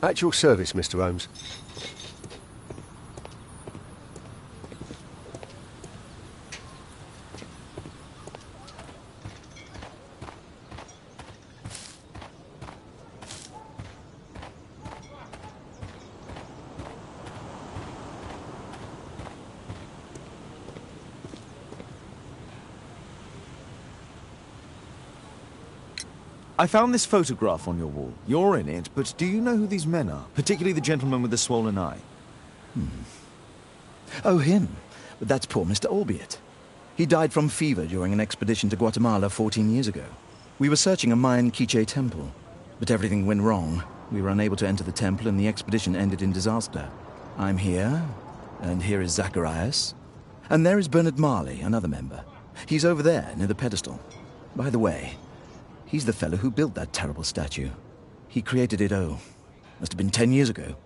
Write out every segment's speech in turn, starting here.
At your service, Mr. Holmes. I found this photograph on your wall. You're in it, but do you know who these men are? Particularly the gentleman with the swollen eye. Oh, him. But that's poor Mr. Albiot. He died from fever during an expedition to Guatemala 14 years ago. We were searching a Mayan Quiche temple, but everything went wrong. We were unable to enter the temple and the expedition ended in disaster. I'm here, and here is Zacharias. And there is Bernard Marley, another member. He's over there, near the pedestal. By the way, he's the fellow who built that terrible statue. He created it, must have been 10 years ago.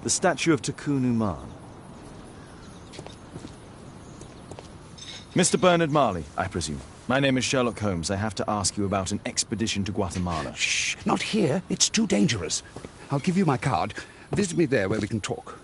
The statue of Takunu Man. Mr. Bernard Marley, I presume. My name is Sherlock Holmes. I have to ask you about an expedition to Guatemala. Shh, not here. It's too dangerous. I'll give you my card. Visit me there where we can talk.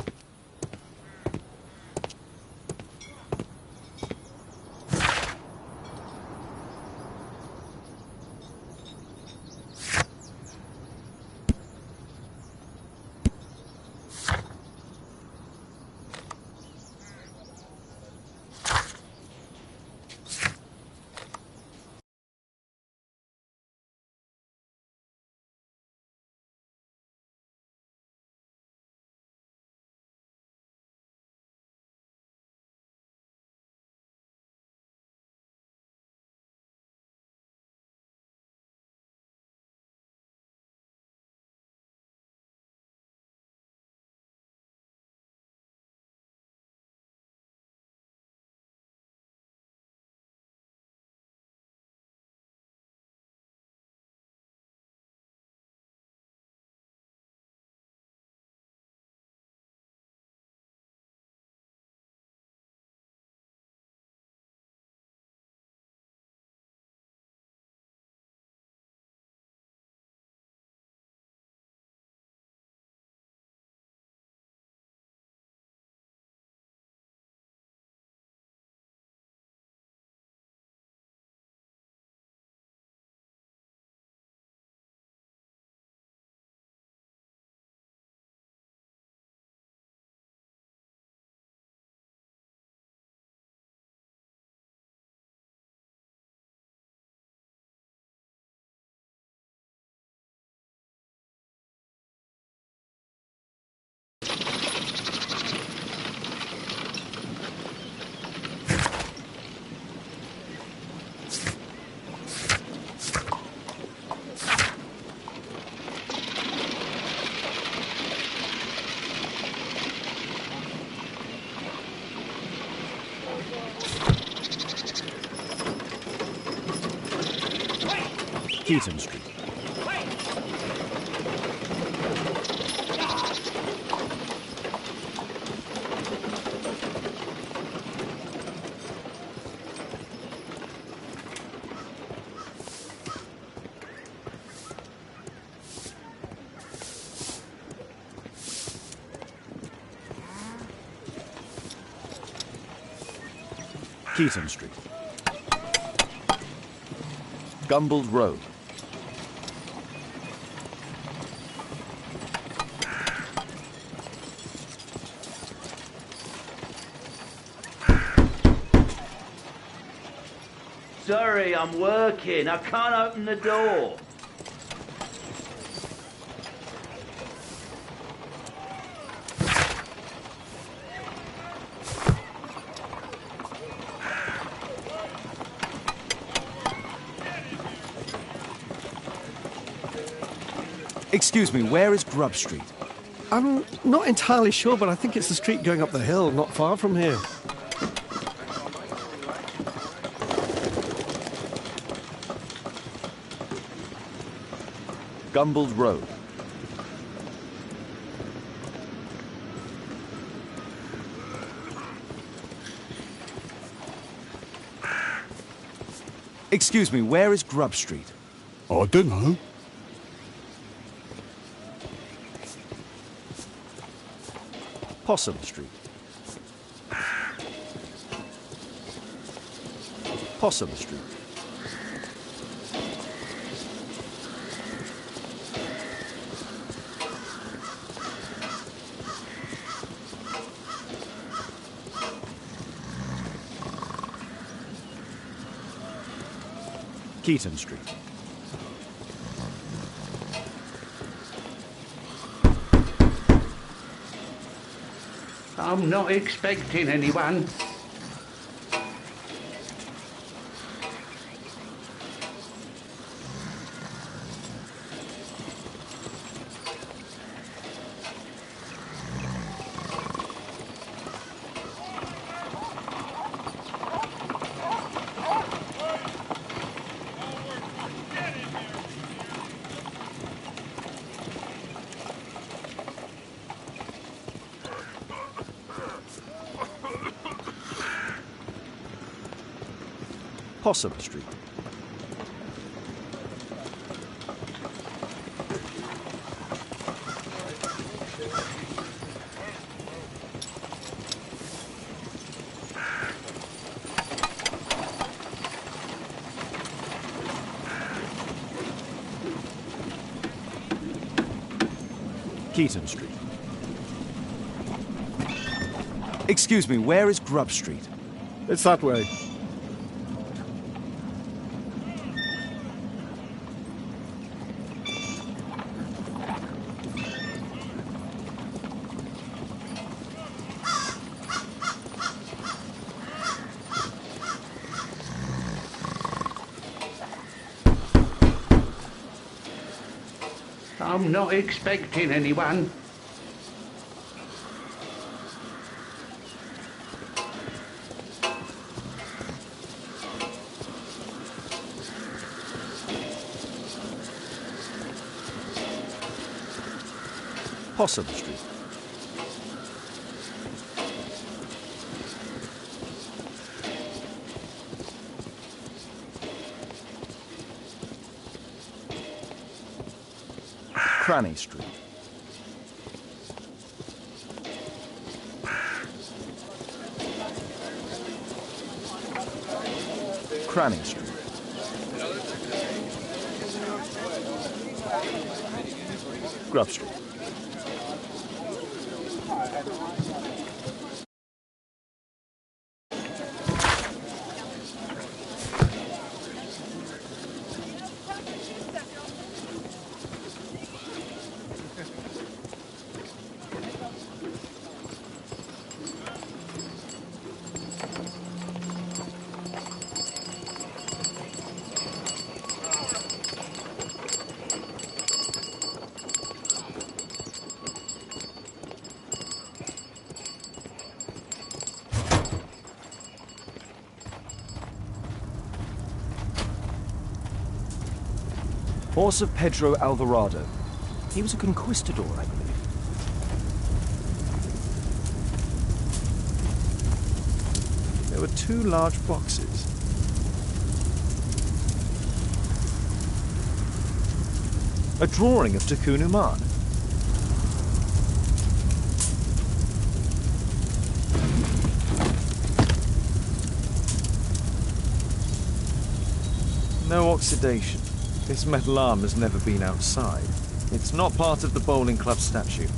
Keaton Street. Keaton Street. Gumballs Road. Sorry, I'm working. I can't open the door. Excuse me, where is Grub Street? I'm not entirely sure, but I think it's the street going up the hill, not far from here. Gumballs Road. Excuse me, where is Grub Street? I don't know. Possum Street. Possum Street. Keaton Street. I'm not expecting anyone. Possum Street. Keaton Street. Excuse me, where is Grub Street? It's that way. I'm not expecting anyone. Possum Street. Cranny Street. Cranny Street. Grub Street. Horse of Pedro Alvarado. He was a conquistador, I believe. There were 2 large boxes. A drawing of Tikkun Uman. No oxidation. This metal arm has never been outside. It's not part of the bowling club statue.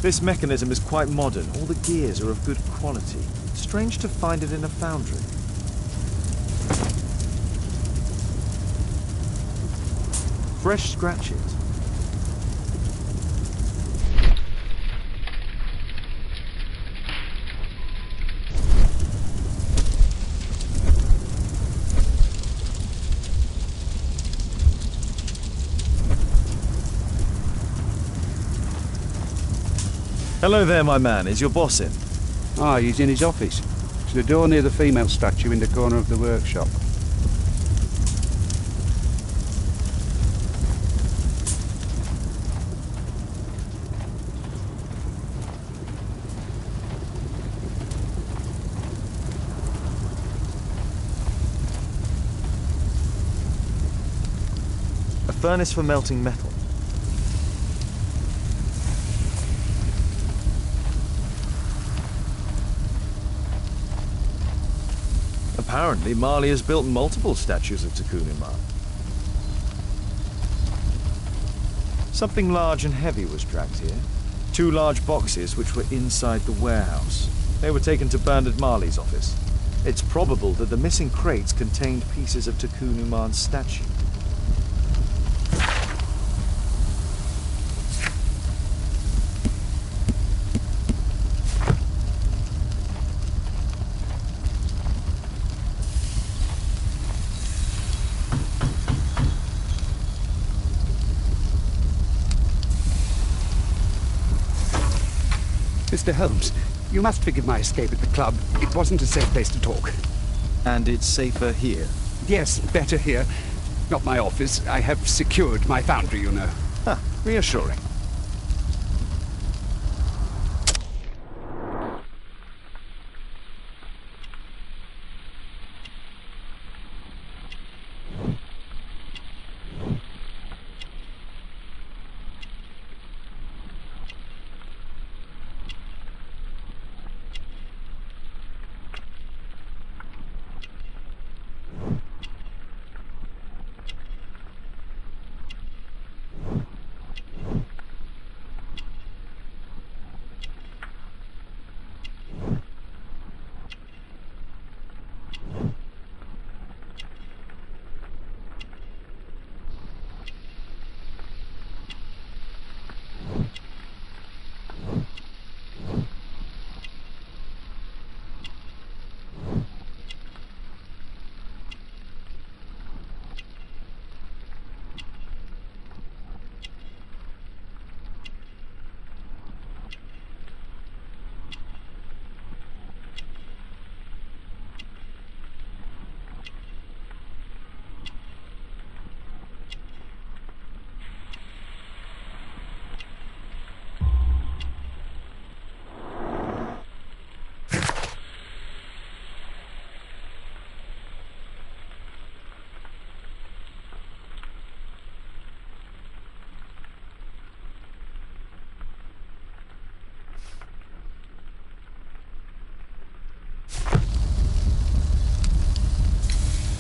This mechanism is quite modern. All the gears are of good quality. Strange to find it in a foundry. Fresh scratches. Hello there, my man. Is your boss in? Ah, he's in his office. It's the door near the female statue in the corner of the workshop. A furnace for melting metal. Apparently, Marley has built multiple statues of Tikkun Uman. Something large and heavy was dragged here. 2 large boxes which were inside the warehouse. They were taken to Bernard Marley's office. It's probable that the missing crates contained pieces of Tikkun Uman's statue. Mr. Holmes, you must forgive my escape at the club. It wasn't a safe place to talk. And it's safer here? Yes, better here. Not my office. I have secured my foundry, you know. Huh, reassuring.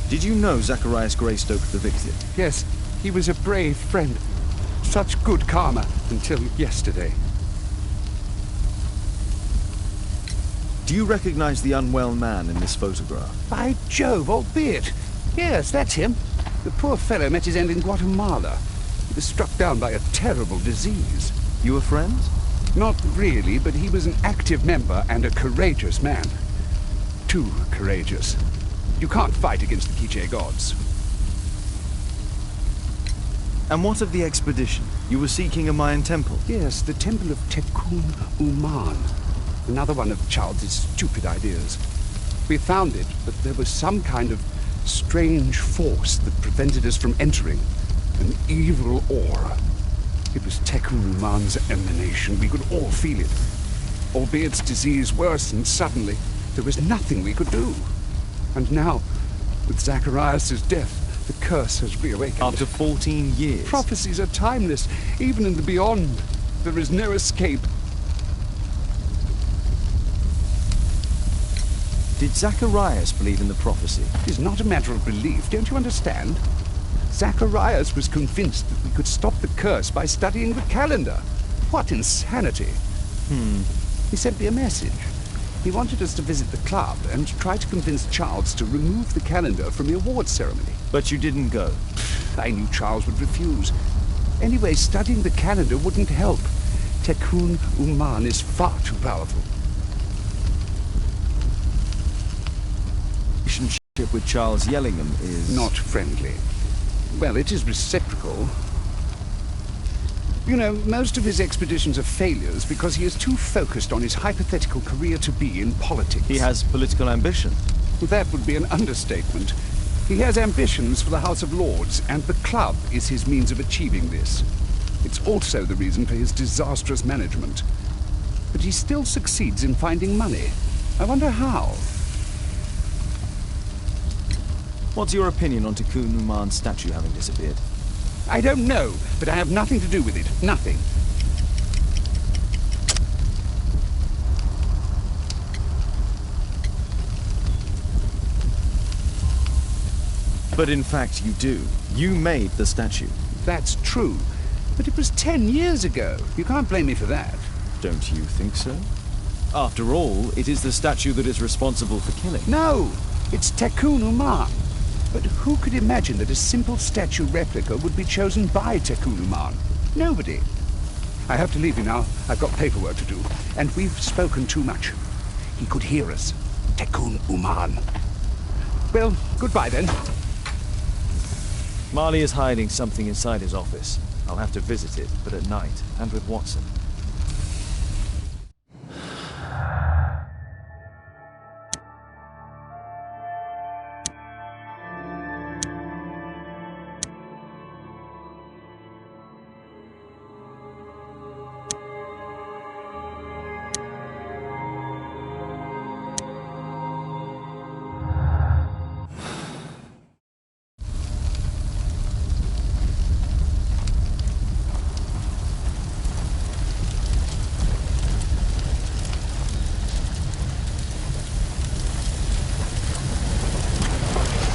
Did you know Zacharias Greystoke the victim? Yes, he was a brave friend. Such good karma until yesterday. Do you recognize the unwell man in this photograph? By Jove, albeit. Yes, that's him. The poor fellow met his end in Guatemala. He was struck down by a terrible disease. You were friends? Not really, but he was an active member and a courageous man. Too courageous. You can't fight against the Quiche gods. And what of the expedition? You were seeking a Mayan temple? Yes, the Temple of Tekun Uman. Another one of Charles's stupid ideas. We found it, but there was some kind of strange force that prevented us from entering. An evil aura. It was Tekun Uman's emanation. We could all feel it. Albeit its disease worsened suddenly, there was nothing we could do. And now, with Zacharias' death, the curse has reawakened. After 14 years? Prophecies are timeless, even in the beyond. There is no escape. Did Zacharias believe in the prophecy? It is not a matter of belief, don't you understand? Zacharias was convinced that we could stop the curse by studying the calendar. What insanity! He sent me a message. He wanted us to visit the club and try to convince Charles to remove the calendar from the awards ceremony. But you didn't go? I knew Charles would refuse. Anyway, studying the calendar wouldn't help. Tekun Uman is far too powerful. Relationship with Charles Yellingham is... Not friendly. Well, it is reciprocal. You know, most of his expeditions are failures because he is too focused on his hypothetical career to be in politics. He has political ambition. That would be an understatement. He has ambitions for the House of Lords, and the club is his means of achieving this. It's also the reason for his disastrous management. But he still succeeds in finding money. I wonder how. What's your opinion on Tekun Uman's statue having disappeared? I don't know, but I have nothing to do with it. Nothing. But in fact you do. You made the statue. That's true. But it was 10 years ago. You can't blame me for that. Don't you think so? After all, it is the statue that is responsible for killing. No! It's Tekun Uman. But who could imagine that a simple statue replica would be chosen by Tekun Uman? Nobody. I have to leave you now. I've got paperwork to do. And we've spoken too much. He could hear us. Tekun Uman. Well, goodbye then. Marley is hiding something inside his office. I'll have to visit it, but at night, and with Watson.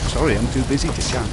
Sorry, I'm too busy to shout.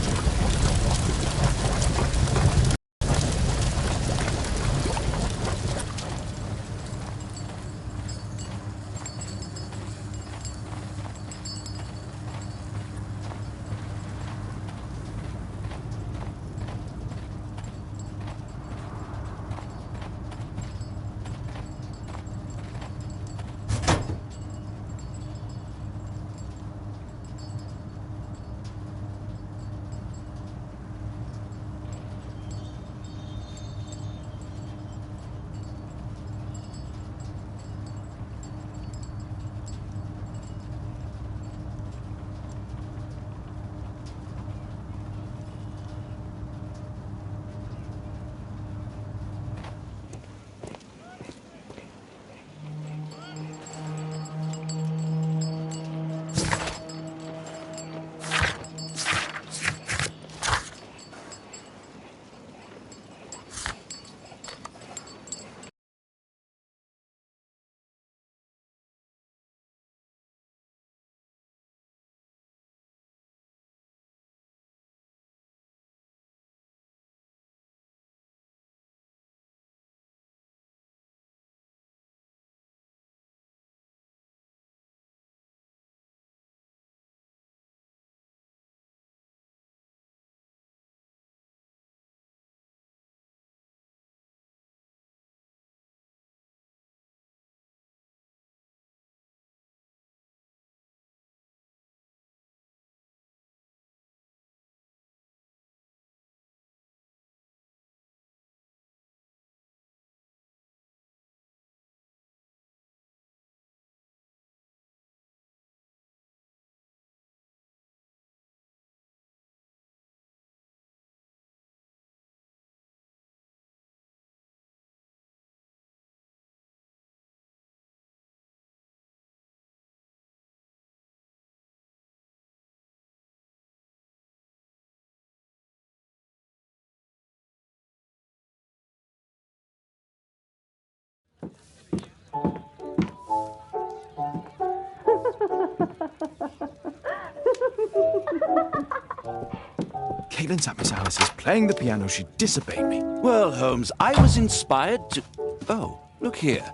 Caitlin's at Miss Alice's playing the piano. She'd disobey me. Well, Holmes, I was inspired to... Oh, look here.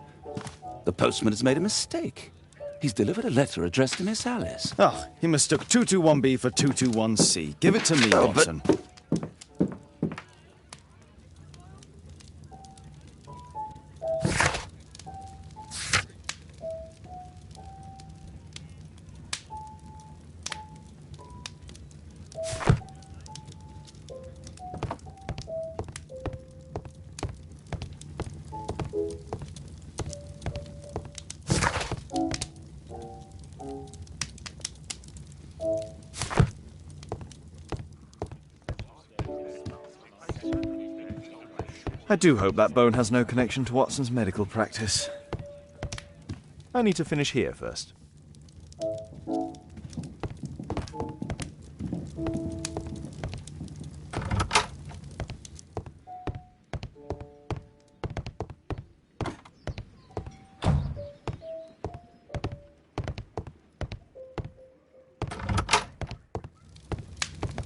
The postman has made a mistake. He's delivered a letter addressed to Miss Alice. Oh, he mistook 221B for 221C. Give it to me, Watson. I do hope that bone has no connection to Watson's medical practice. I need to finish here first.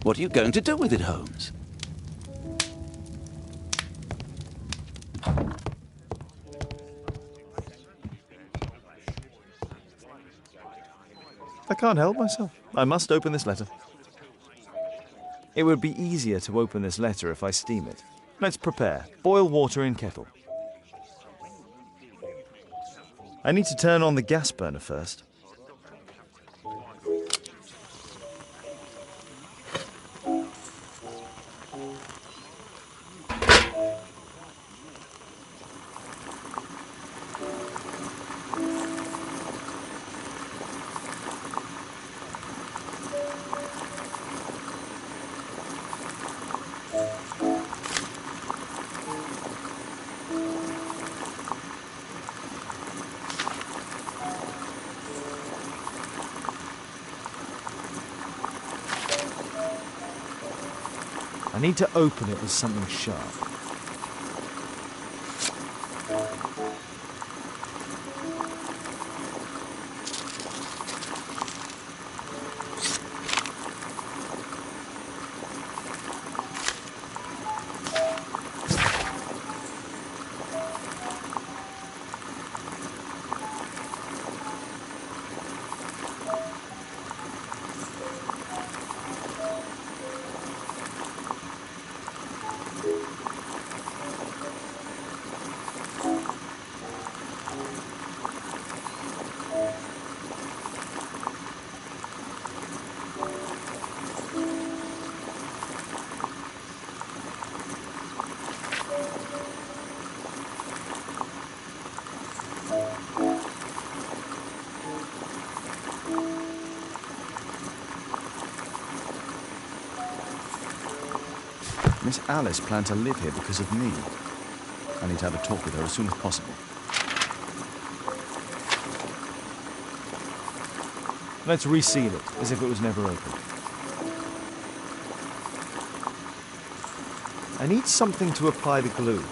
What are you going to do with it, Holmes? I can't help myself. I must open this letter. It would be easier to open this letter if I steam it. Let's prepare. Boil water in kettle. I need to turn on the gas burner first. I need to open it with something sharp. Miss Alice planned to live here because of me. I need to have a talk with her as soon as possible. Let's reseal it, as if it was never opened. I need something to apply the glue.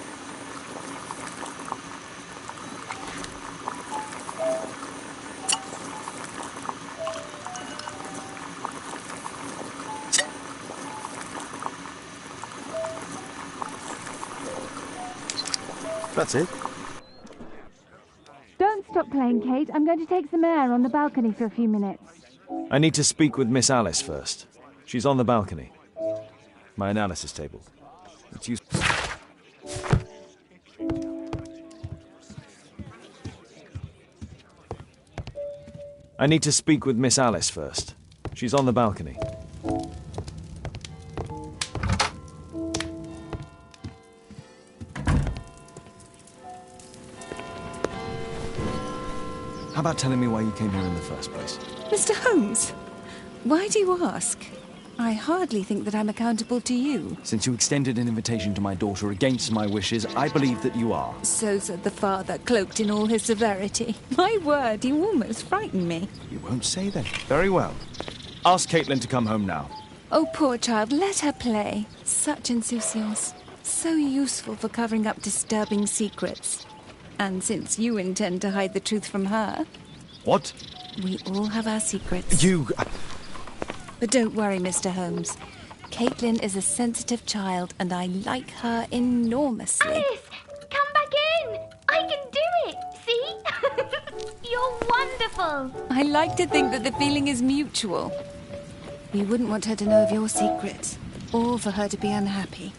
That's it. Don't stop playing, Kate. I'm going to take some air on the balcony for a few minutes. I need to speak with Miss Alice first. She's on the balcony. My analysis table. It's useful. I need to speak with Miss Alice first. She's on the balcony. How about telling me why you came here in the first place? Mr. Holmes, why do you ask? I hardly think that I'm accountable to you. Since you extended an invitation to my daughter against my wishes, I believe that you are. So said the father, cloaked in all his severity. My word, you almost frightened me. You won't say that. Very well. Ask Caitlin to come home now. Oh, poor child, let her play. Such insouciance. So useful for covering up disturbing secrets. And since you intend to hide the truth from her... What? We all have our secrets. You... But don't worry, Mr. Holmes. Caitlin is a sensitive child, and I like her enormously. Alice, come back in. I can do it. See? You're wonderful. I like to think that the feeling is mutual. You wouldn't want her to know of your secrets, or for her to be unhappy.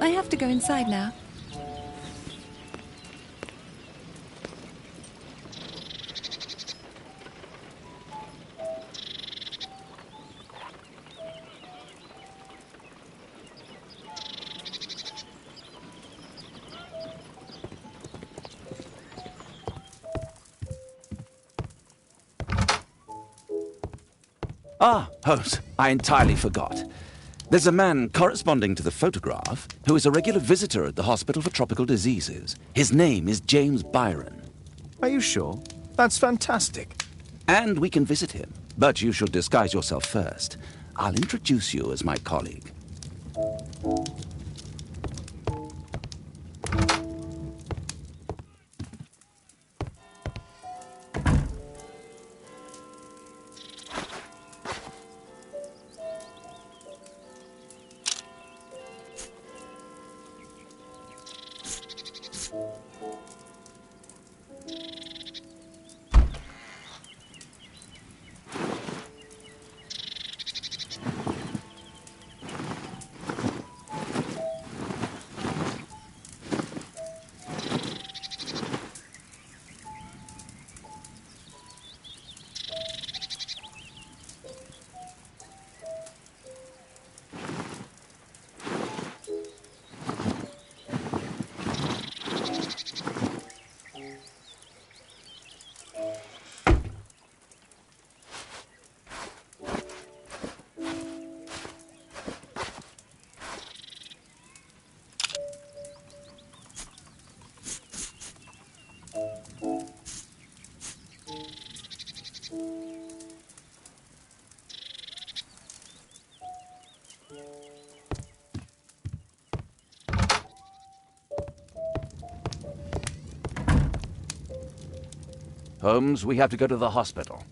I have to go inside now. Ah, Holmes, I entirely forgot. There's a man corresponding to the photograph who is a regular visitor at the Hospital for Tropical Diseases. His name is James Byron. Are you sure? That's fantastic. And we can visit him, but you should disguise yourself first. I'll introduce you as my colleague. Holmes, we have to go to the hospital.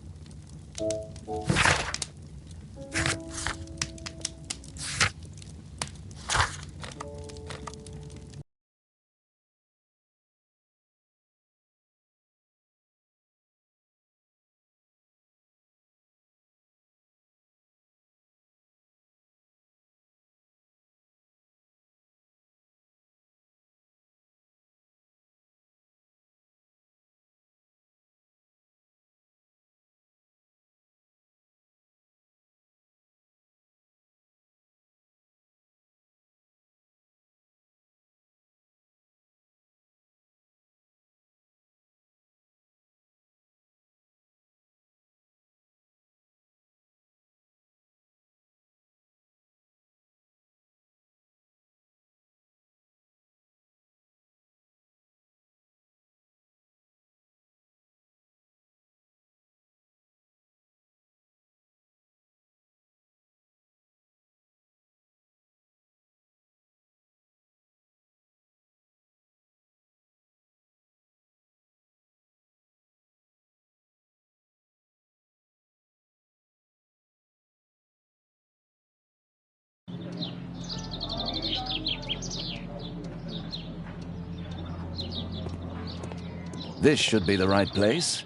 This should be the right place.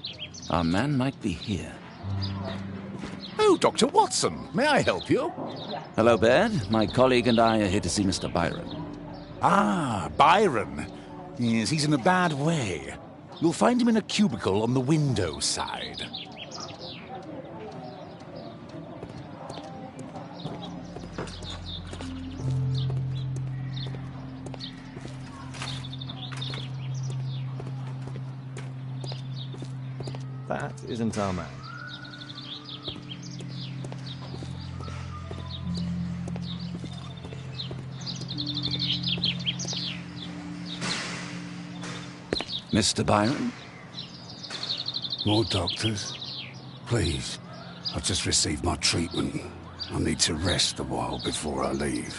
Our man might be here. Oh, Dr. Watson, may I help you? Hello, Baird. My colleague and I are here to see Mr. Byron. Ah, Byron. Yes, he's in a bad way. You'll find him in a cubicle on the window side. That isn't our man. Mr. Byron? More doctors? Please. I've just received my treatment. I need to rest a while before I leave.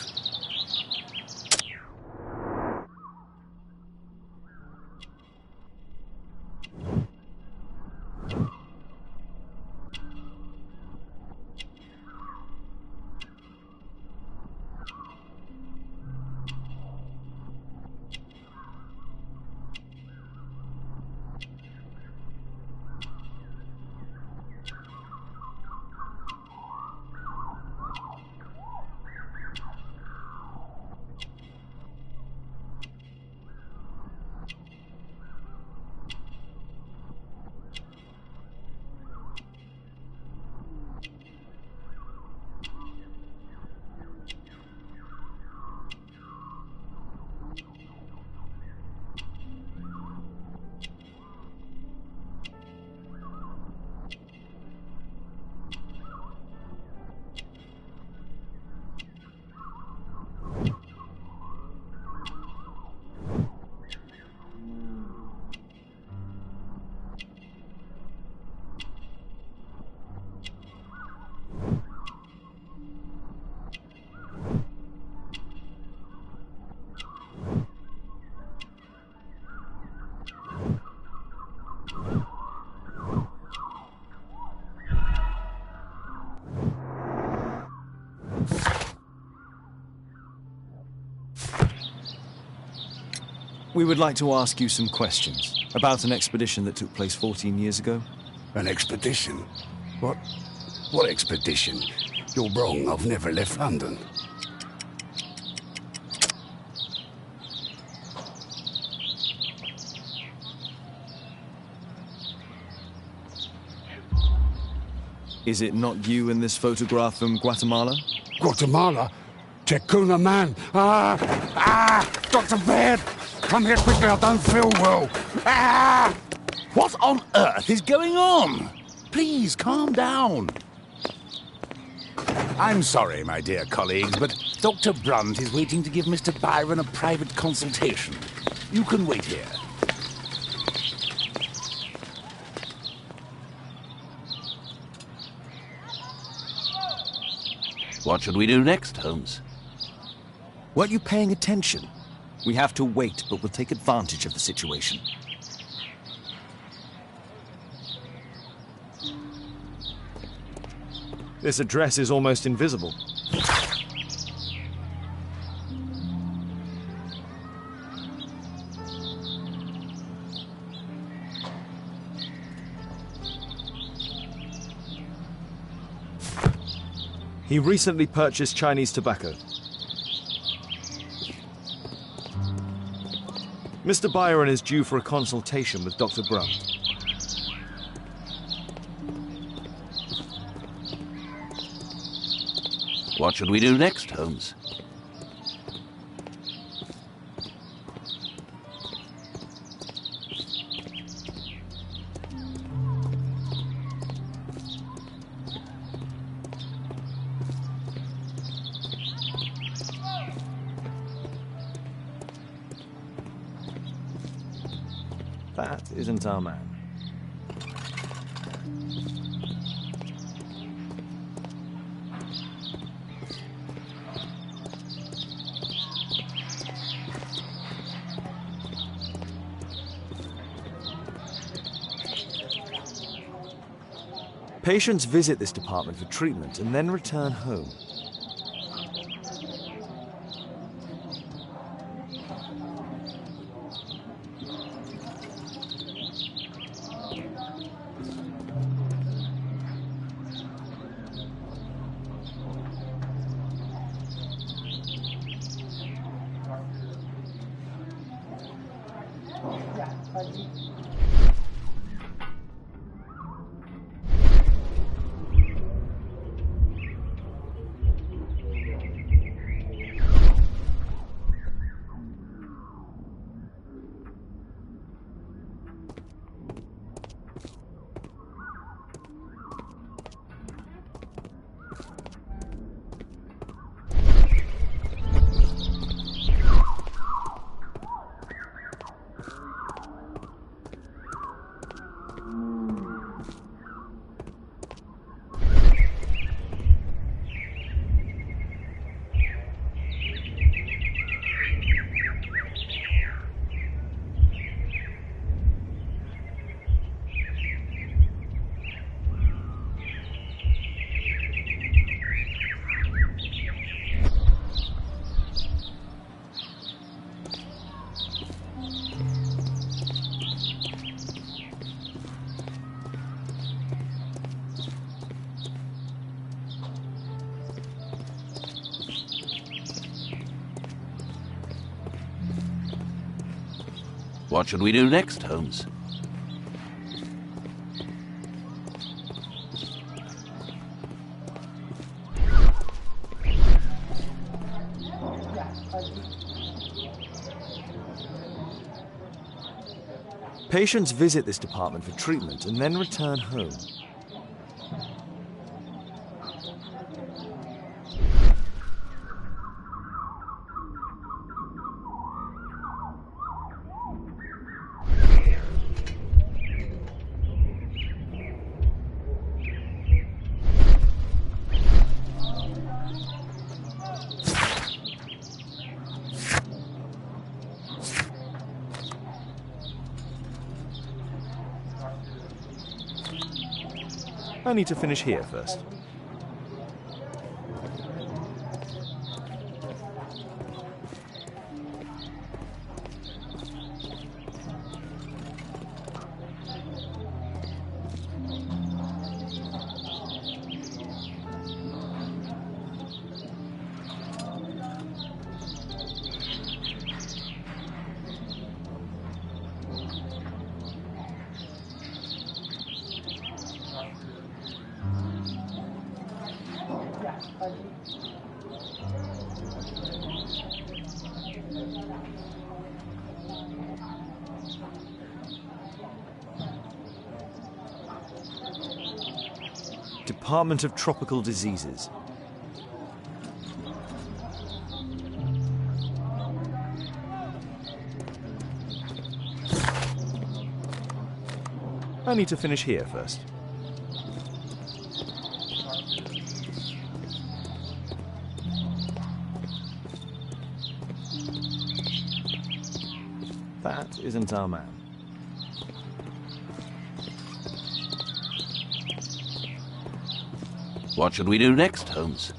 We would like to ask you some questions about an expedition that took place 14 years ago. An expedition? What expedition? You're wrong. I've never left London. Is it not you in this photograph from Guatemala? Guatemala? Tecuna man! Dr. Baird! Come here quickly, I don't feel well! What on earth is going on? Please, calm down. I'm sorry, my dear colleagues, but Dr. Brunt is waiting to give Mr. Byron a private consultation. You can wait here. What should we do next, Holmes? Weren't you paying attention? We have to wait, but we'll take advantage of the situation. This address is almost invisible. He recently purchased Chinese tobacco. Mr. Byron is due for a consultation with Dr. Brunt. What should we do next, Holmes? That isn't our man. Patients visit this department for treatment and then return home. What should we do next, Holmes? Patients visit this department for treatment and then return home. I need to finish here first. Department of Tropical Diseases. I need to finish here first. That isn't our man. What should we do next, Holmes?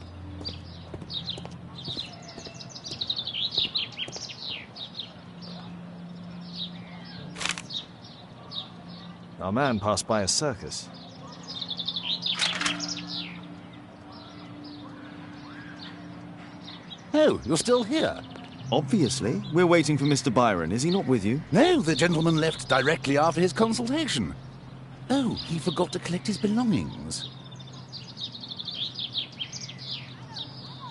Our man passed by a circus. Oh, you're still here? Obviously. We're waiting for Mr. Byron. Is he not with you? No, the gentleman left directly after his consultation. Oh, he forgot to collect his belongings.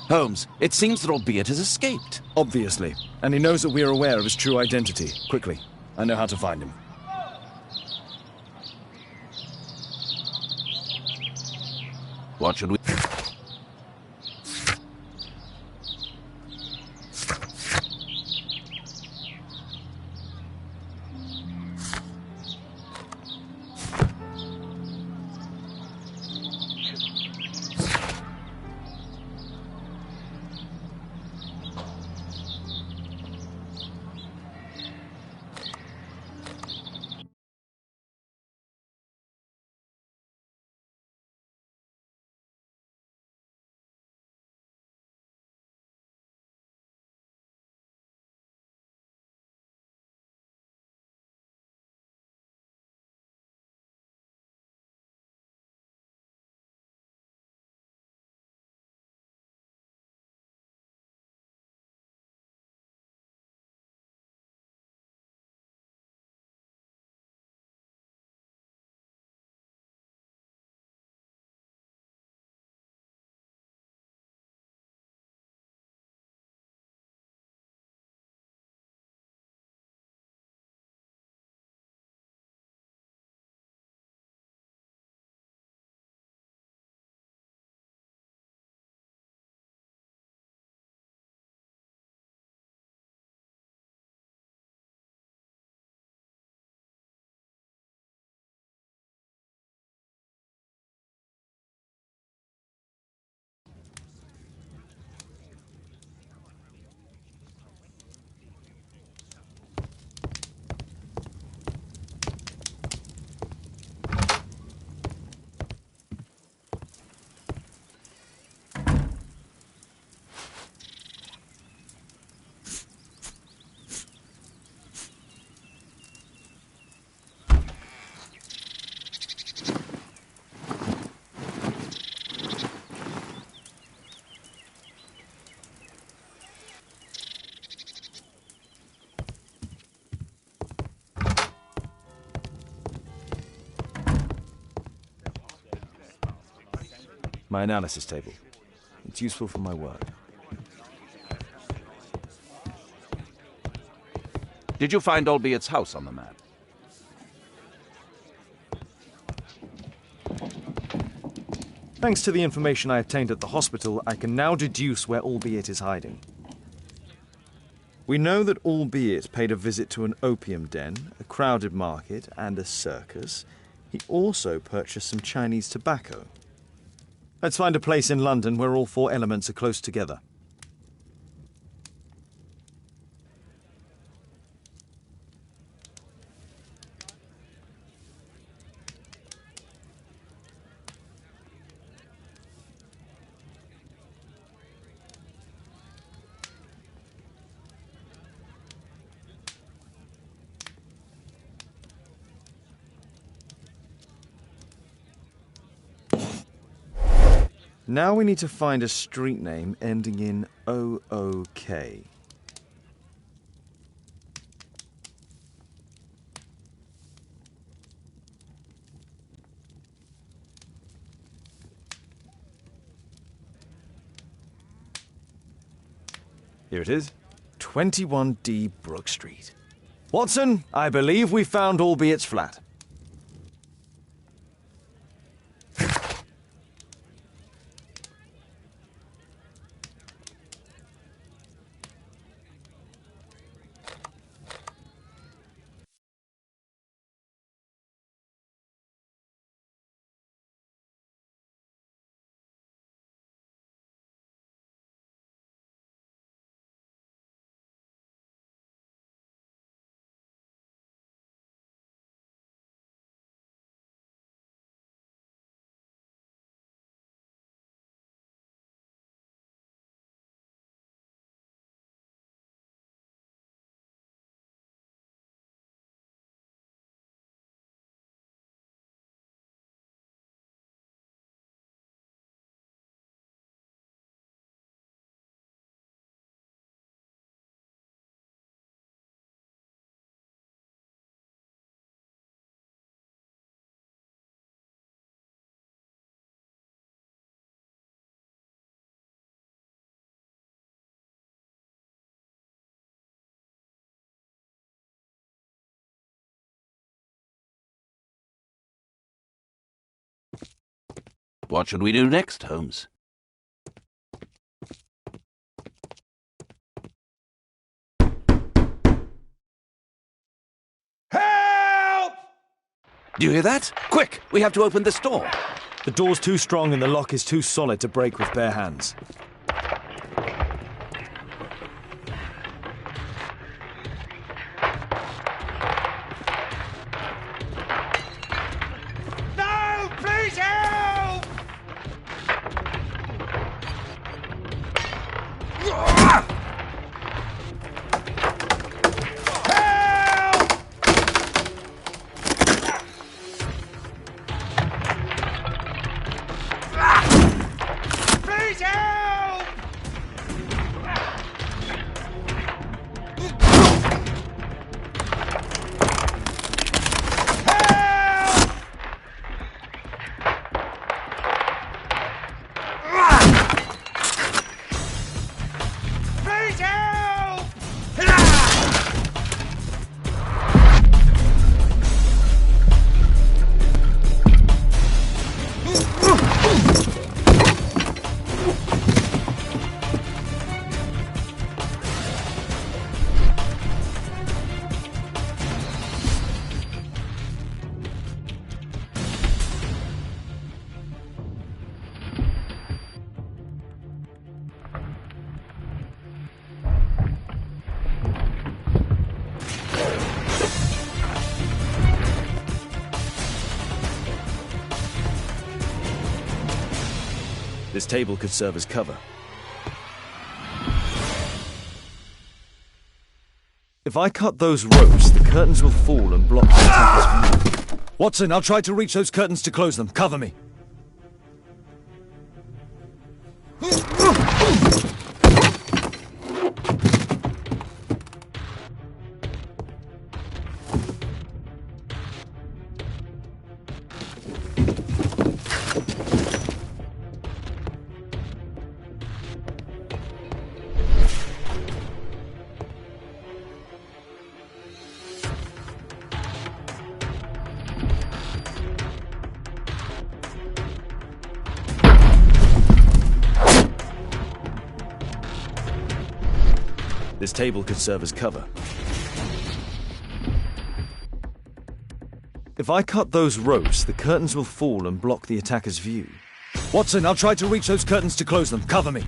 Holmes, it seems that Albeit has escaped. Obviously. And he knows that we are aware of his true identity. Quickly. I know how to find him. What should we... My analysis table. It's useful for my work. Did you find Albiet's house on the map? Thanks to the information I obtained at the hospital, I can now deduce where Albiet is hiding. We know that Albiet paid a visit to an opium den, a crowded market, and a circus. He also purchased some Chinese tobacco. Let's find a place in London where all four elements are close together. Now we need to find a street name ending in OOK. Here it is. 21D Brook Street. Watson, I believe we found Albiet's flat. What should we do next, Holmes? Help! Do you hear that? Quick! We have to open this door. The door's too strong and the lock is too solid to break with bare hands. No! Please help! Please help! Please help! This table could serve as cover. If I cut those ropes, the curtains will fall and block the attacker's view. Watson, I'll try to reach those curtains to close them. Cover me. This table could serve as cover. If I cut those ropes, the curtains will fall and block the attacker's view. Watson, I'll try to reach those curtains to close them. Cover me.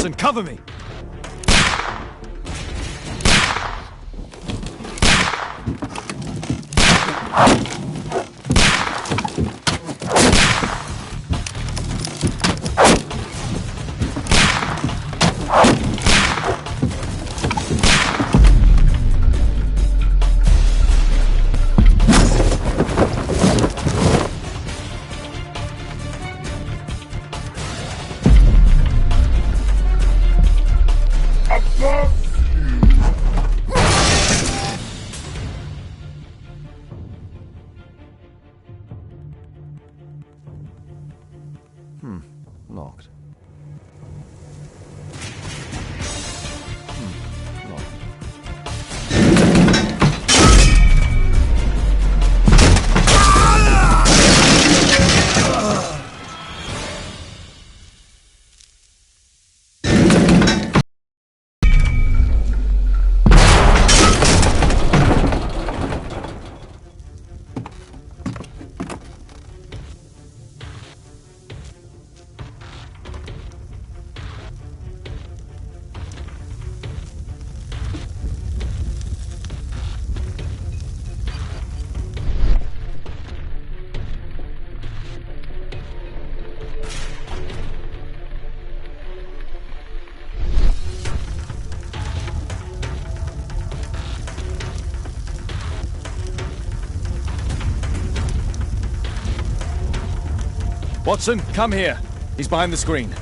Watson, cover me! Locked. Watson, come here. He's behind the screen.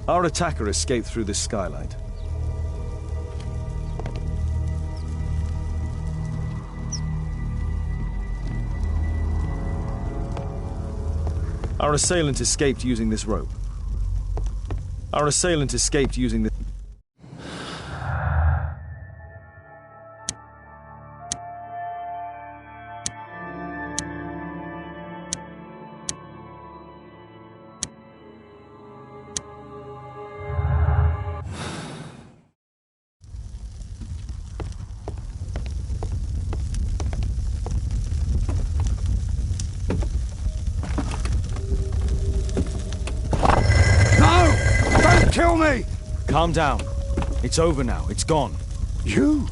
Our attacker escaped through this skylight. Our assailant escaped using this rope. Our assailant escaped using the... Kill me! Calm down. It's over now. It's gone. You?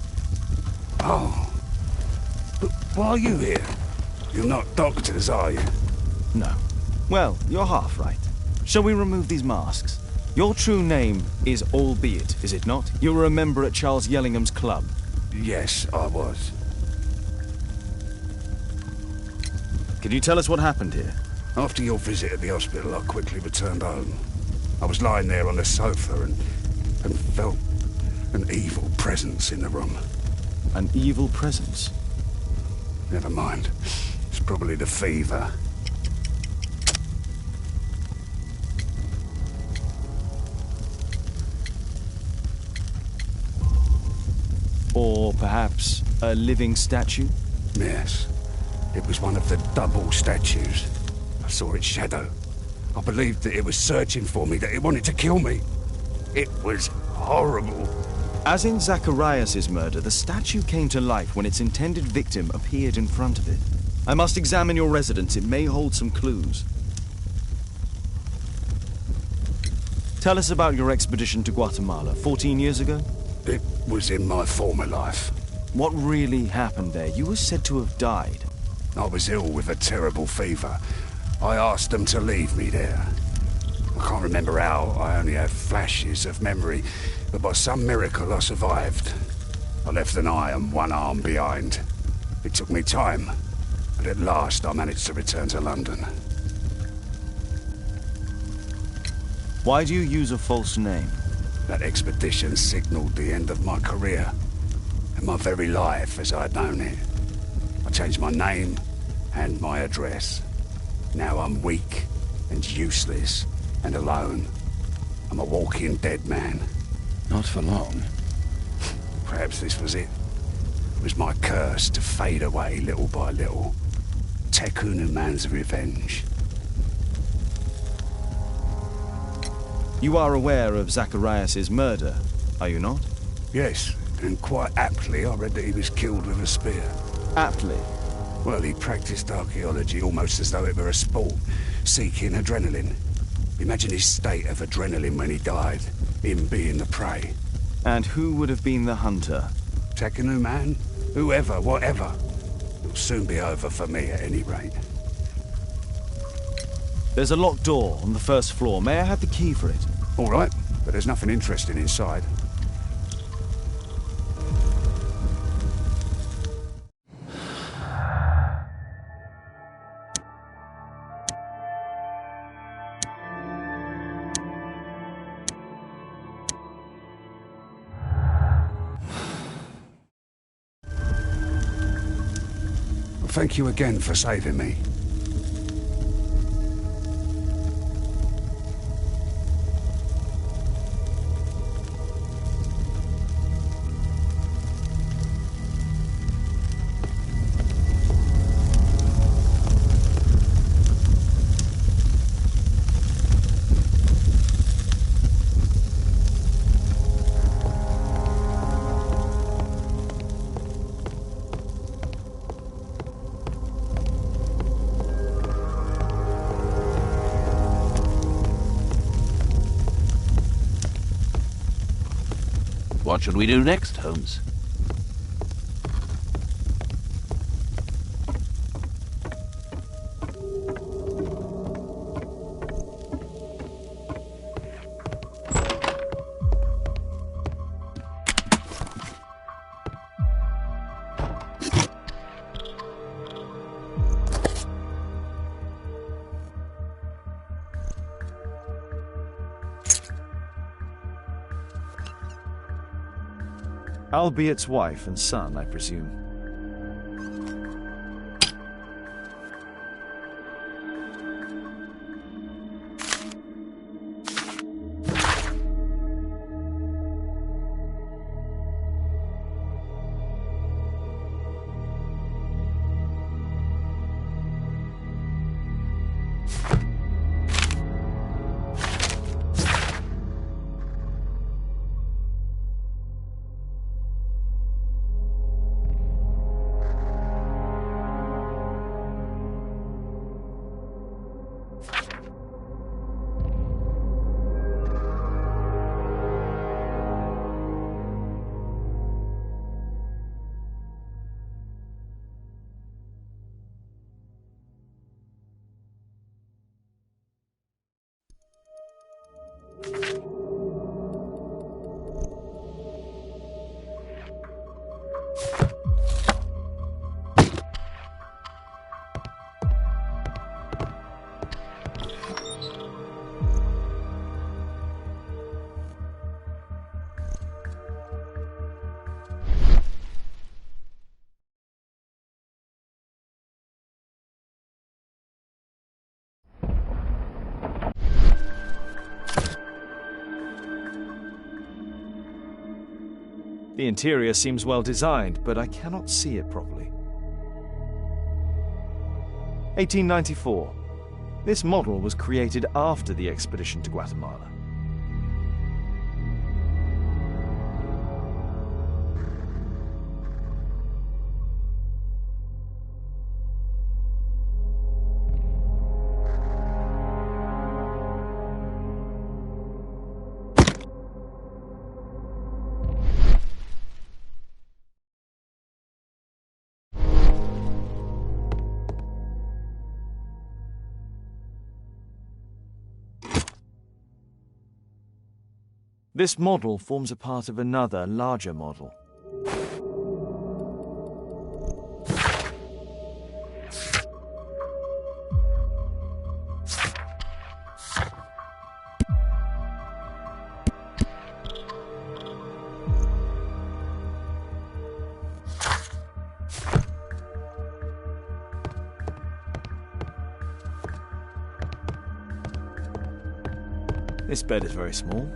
Oh. But why are you here? You're not doctors, are you? No. Well, you're half right. Shall we remove these masks? Your true name is Albeit, is it not? You were a member at Charles Yellingham's club. Yes, I was. Can you tell us what happened here? After your visit at the hospital, I quickly returned home. I was lying there on the sofa and felt an evil presence in the room. An evil presence? Never mind. It's probably the fever. Or perhaps a living statue? Yes. It was one of the double statues. I saw its shadow. I believed that it was searching for me, that it wanted to kill me. It was horrible. As in Zacharias' murder, the statue came to life when its intended victim appeared in front of it. I must examine your residence. It may hold some clues. Tell us about your expedition to Guatemala 14 years ago? It was in my former life. What really happened there? You were said to have died. I was ill with a terrible fever. I asked them to leave me there. I can't remember how, I only have flashes of memory, but by some miracle I survived. I left an eye and one arm behind. It took me time, but at last I managed to return to London. Why do you use a false name? That expedition signalled the end of my career, and my very life as I'd known it. I changed my name and my address. Now I'm weak and useless and alone. I'm a walking dead man. Not for long. Perhaps this was it. It was my curse to fade away little by little. Tekunu man's revenge. You are aware of Zacharias' murder, are you not? Yes, and quite aptly I read that he was killed with a spear. Aptly? Well, he practiced archaeology almost as though it were a sport, seeking adrenaline. Imagine his state of adrenaline when he died, him being the prey. And who would have been the hunter? Tekunu man? Whoever, whatever. It'll soon be over for me at any rate. There's a locked door on the first floor. May I have the key for it? All right, but there's nothing interesting inside. Thank you again for saving me. What should we do next, Holmes? Albiet's wife and son, I presume. The interior seems well designed, but I cannot see it properly. 1894. This model was created after the expedition to Guatemala. This model forms a part of another, larger model. This bed is very small.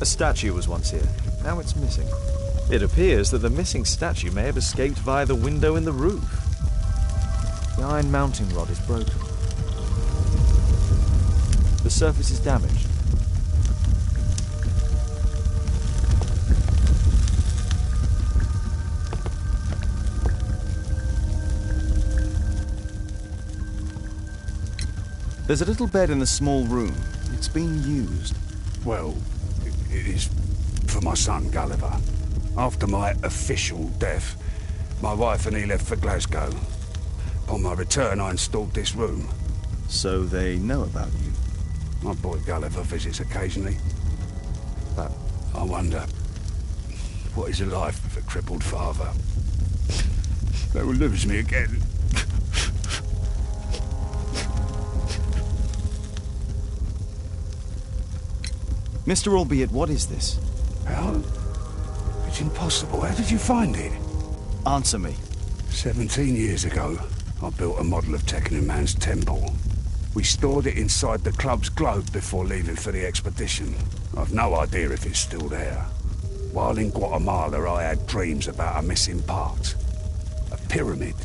A statue was once here. Now it's missing. It appears that the missing statue may have escaped via the window in the roof. The iron mounting rod is broken. The surface is damaged. There's a little bed in the small room. It's been used. Well, it is for my son, Gulliver. After my official death, my wife and he left for Glasgow. Upon my return, I installed this room. So they know about you? My boy Gulliver visits occasionally. But I wonder, what is a life with a crippled father? They will lose me again. Mr. Albeit, what is this? How? It's impossible. How did you find it? Answer me. 17 years ago, I built a model of Tekkanen Man's temple. We stored it inside the club's globe before leaving for the expedition. I've no idea if it's still there. While in Guatemala, I had dreams about a missing part. A pyramid.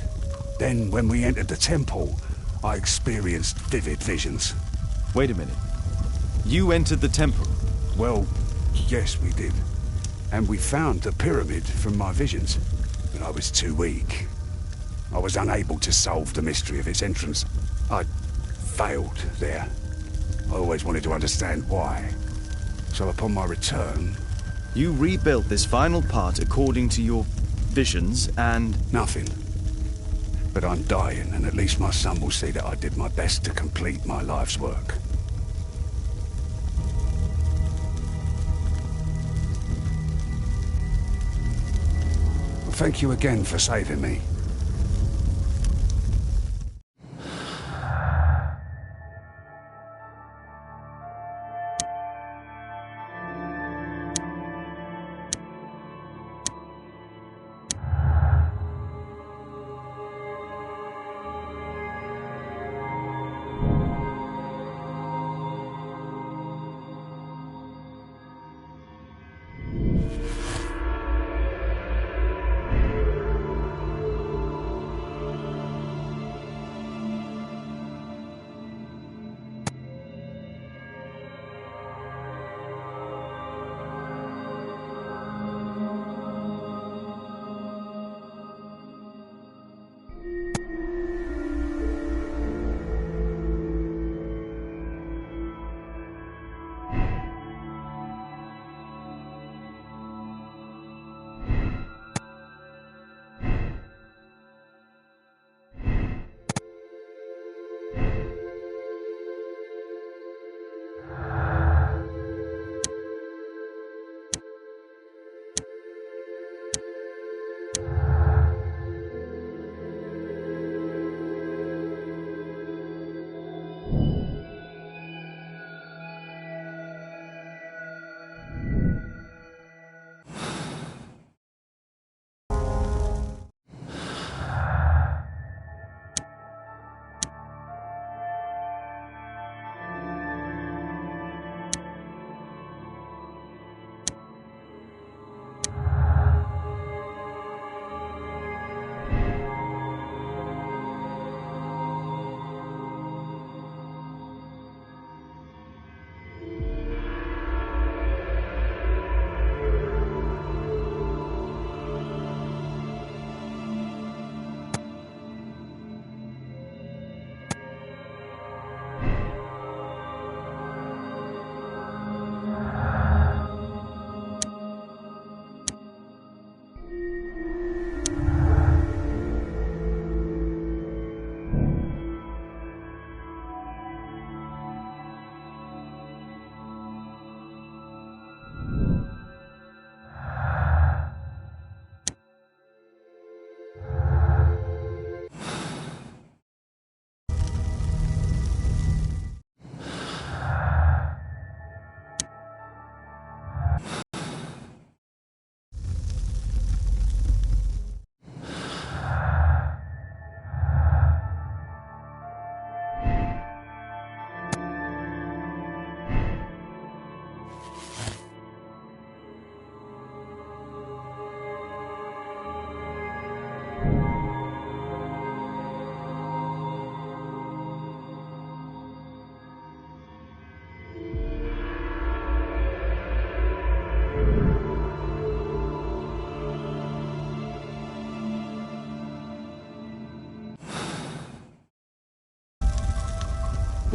Then, when we entered the temple, I experienced vivid visions. Wait a minute. You entered the temple? Well, yes, we did. And we found the pyramid from my visions. But I was too weak. I was unable to solve the mystery of its entrance. I failed there. I always wanted to understand why. So upon my return... You rebuilt this final part according to your visions and... Nothing. But I'm dying, and at least my son will see that I did my best to complete my life's work. Thank you again for saving me.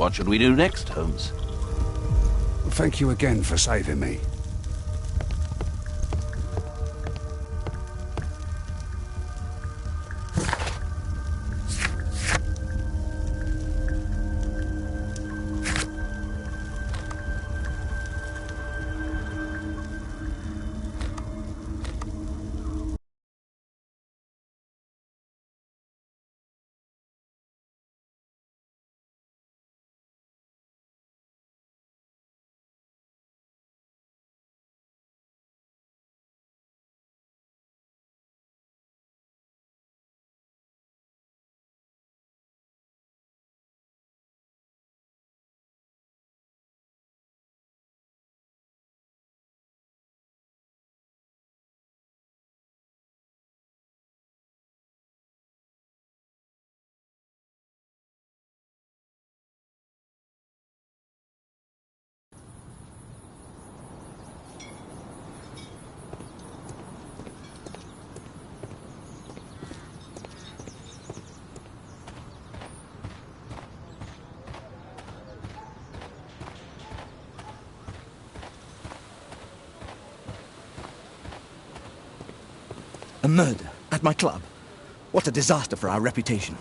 What should we do next, Holmes? Thank you again for saving me. A murder at my club. What a disaster for our reputation.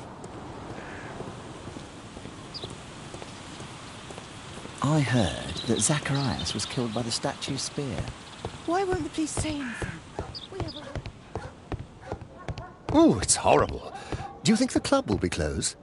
I heard that Zacharias was killed by the statue spear. Why won't the police say anything? Oh, it's horrible. Do you think the club will be closed?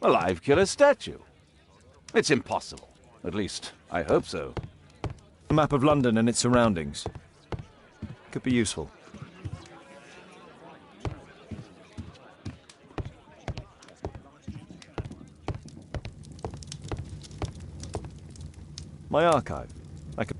A live killer statue. It's impossible. At least, I hope so. A map of London and its surroundings. Could be useful. My archive. I could...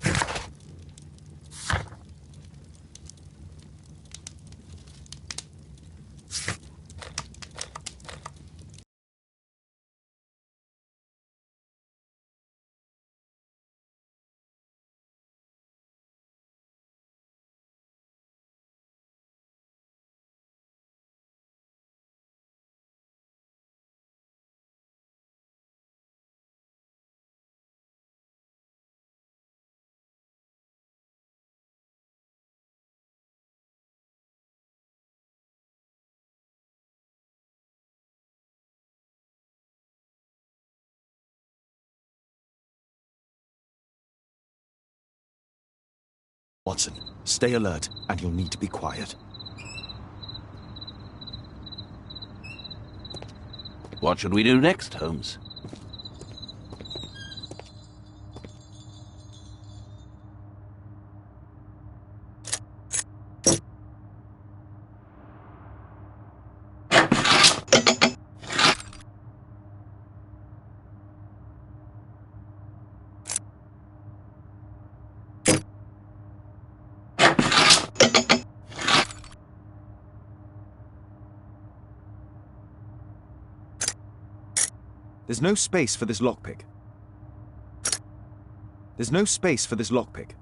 Watson, stay alert, and you'll need to be quiet. What should we do next, Holmes? There's no space for this lockpick. There's no space for this lockpick.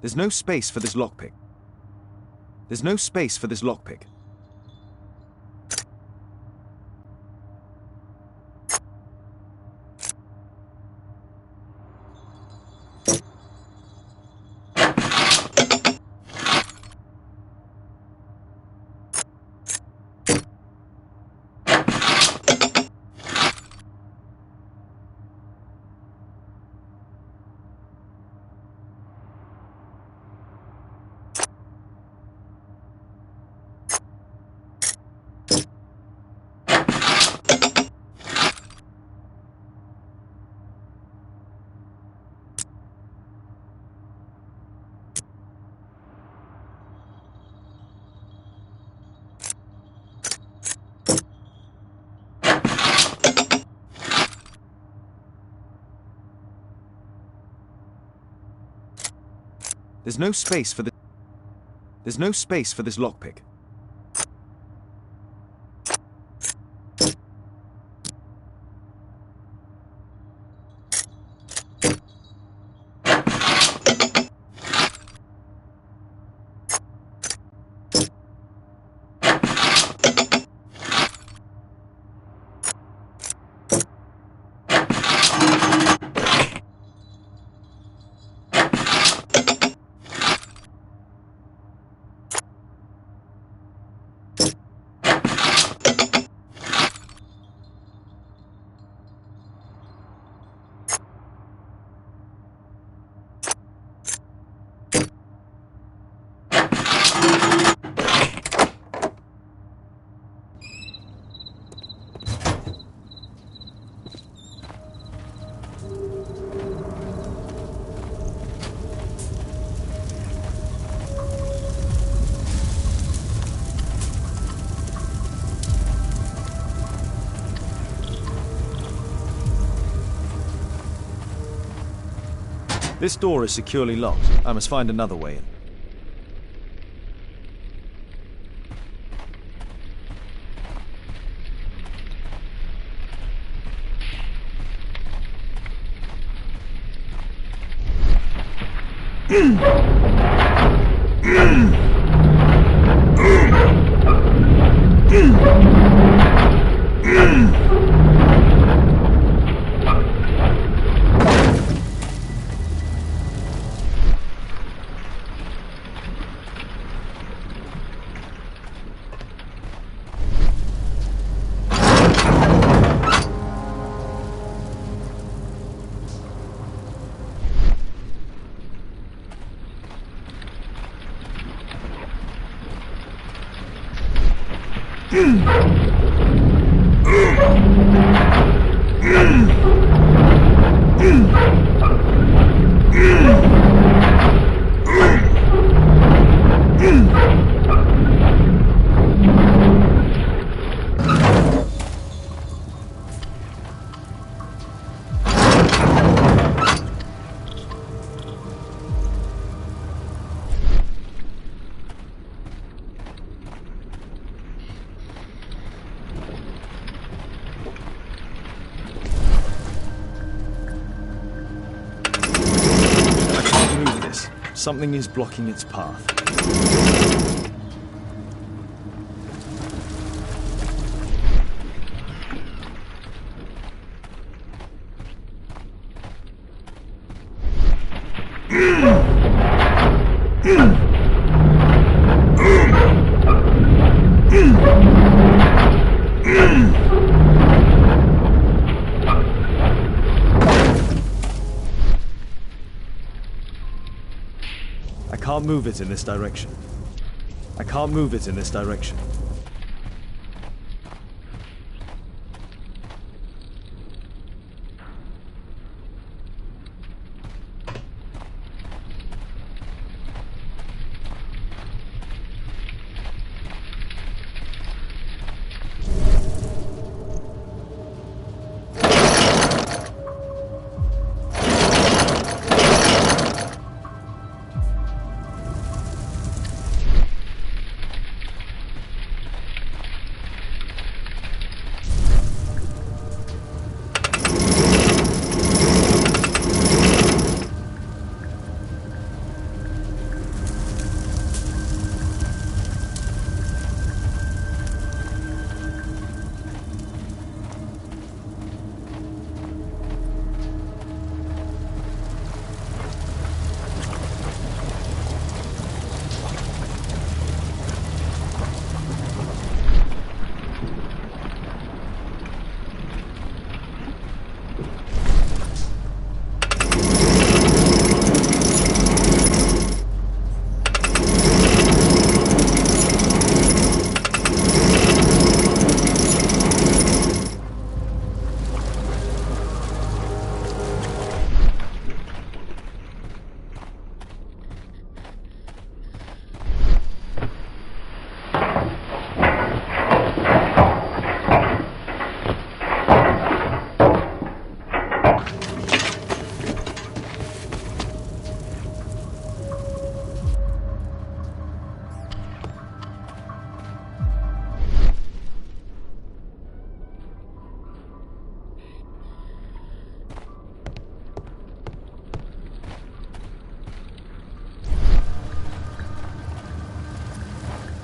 There's no space for this lockpick. There's no space for this lockpick. There's no space for the... There's no space for this lockpick. This door is securely locked. I must find another way in. Something is blocking its path. I can't move it in this direction. I can't move it in this direction.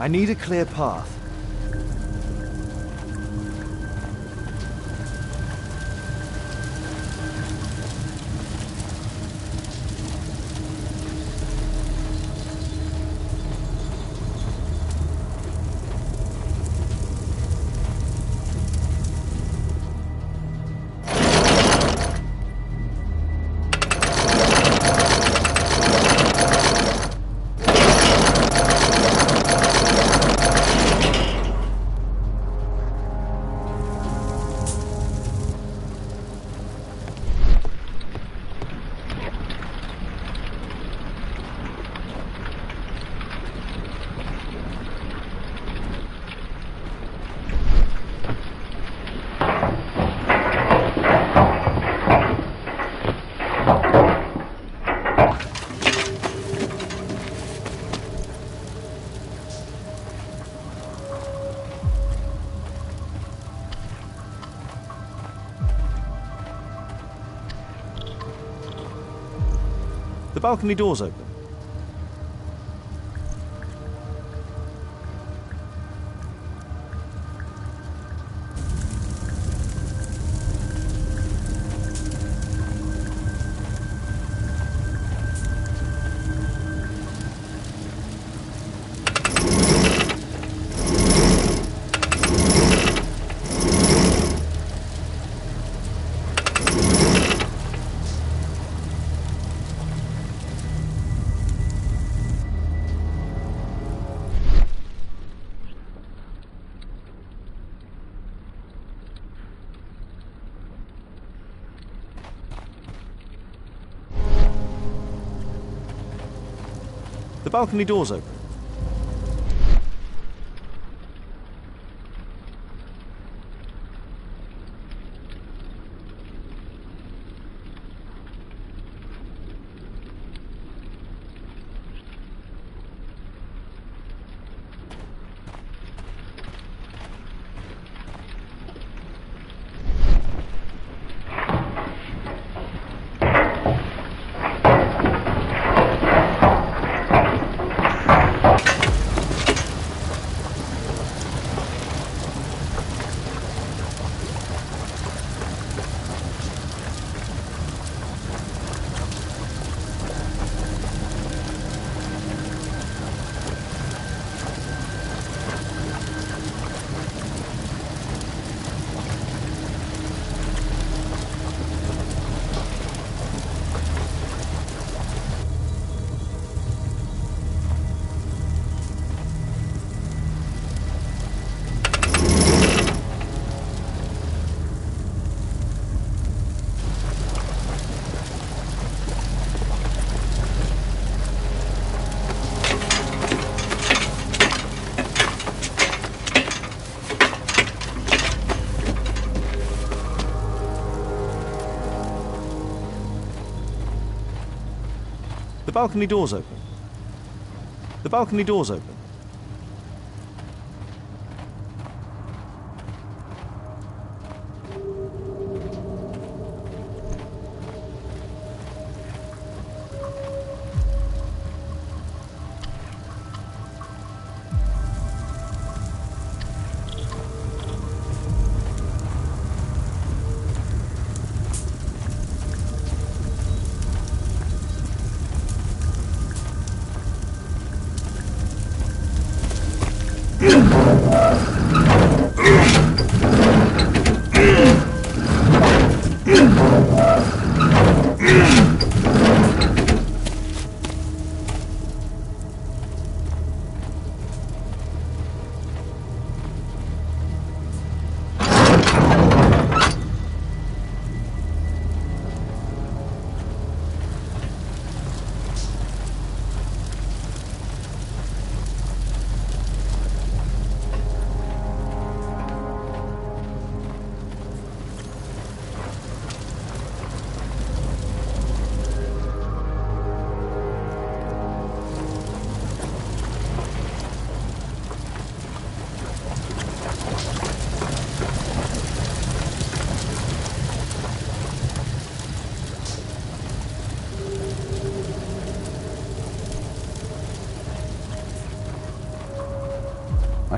I need a clear path. The balcony door's open. The balcony door's open. The balcony door's open. The balcony door's open.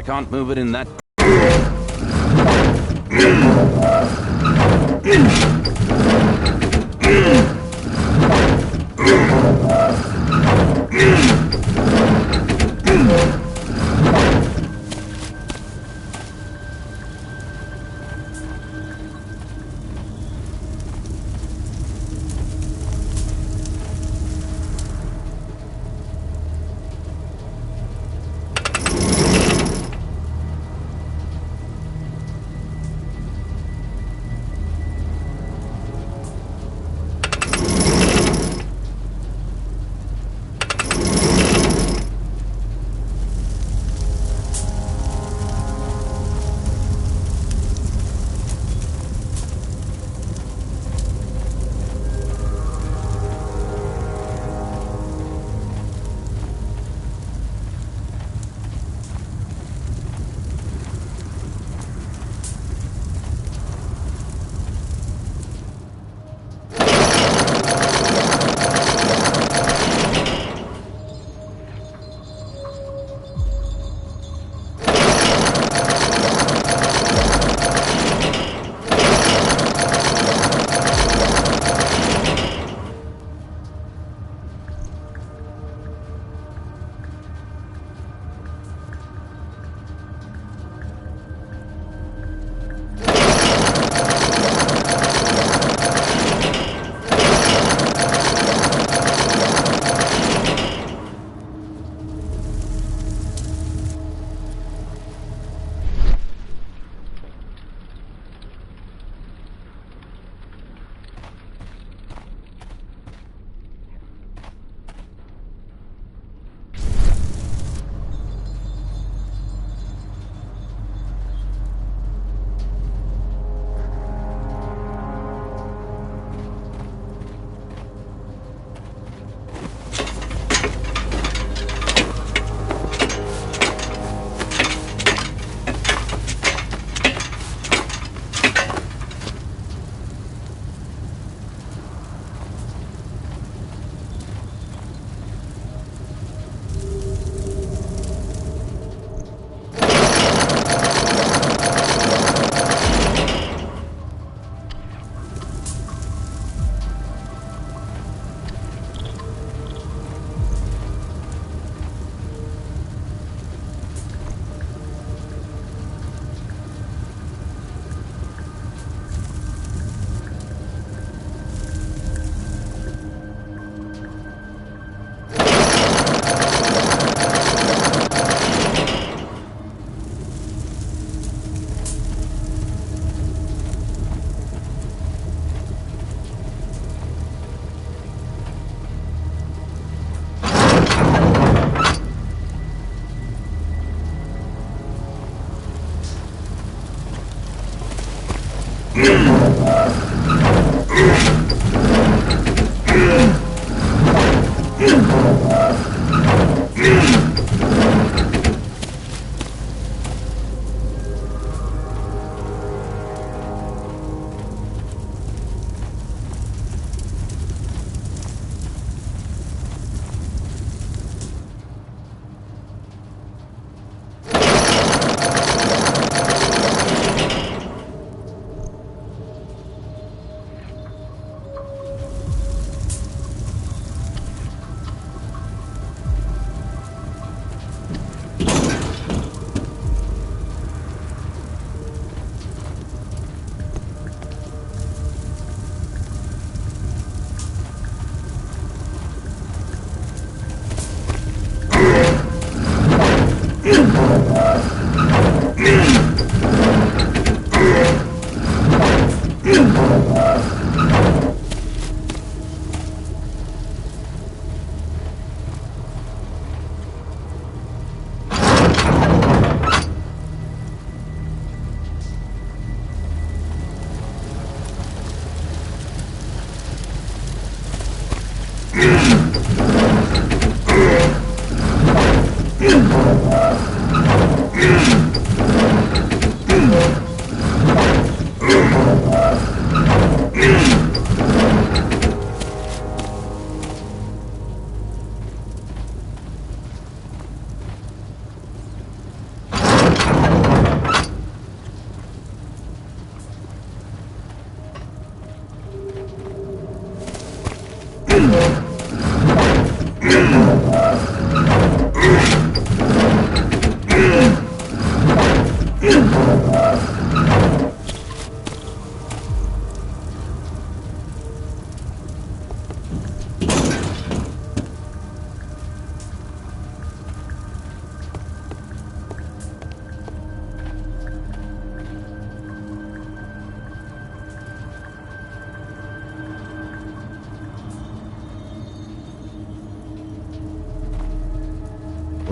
can't move it in that...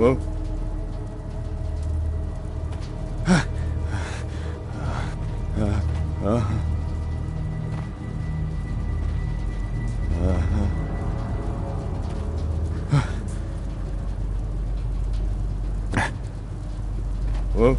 Hello? Hello?